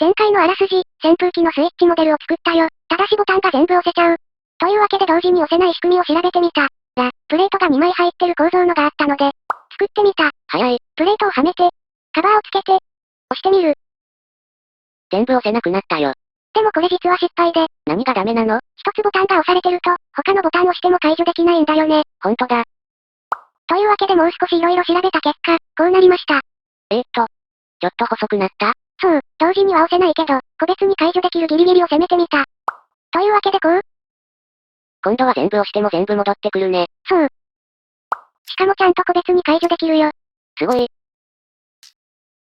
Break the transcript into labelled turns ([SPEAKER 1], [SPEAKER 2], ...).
[SPEAKER 1] 前回のあらすじ、扇風機のスイッチモデルを作ったよ。ただしボタンが全部押せちゃう。というわけで同時に押せない仕組みを調べてみた。プレートが2枚入ってる構造のがあったので、作ってみた。
[SPEAKER 2] 早い。
[SPEAKER 1] プレートをはめて、カバーをつけて、押してみる。
[SPEAKER 2] 全部押せなくなったよ。
[SPEAKER 1] でもこれ実は失敗で、
[SPEAKER 2] 何がダメなの？
[SPEAKER 1] 一つボタンが押されてると、他のボタンを押しても解除できないんだよね。
[SPEAKER 2] ほんとだ。
[SPEAKER 1] というわけでもう少し色々調べた結果、こうなりました。
[SPEAKER 2] ちょっと細くなった？
[SPEAKER 1] そう、同時には押せないけど、個別に解除できるギリギリを攻めてみた。というわけでこう。
[SPEAKER 2] 今度は全部押しても全部戻ってくるね。
[SPEAKER 1] そう。しかもちゃんと個別に解除できるよ。
[SPEAKER 2] すごい。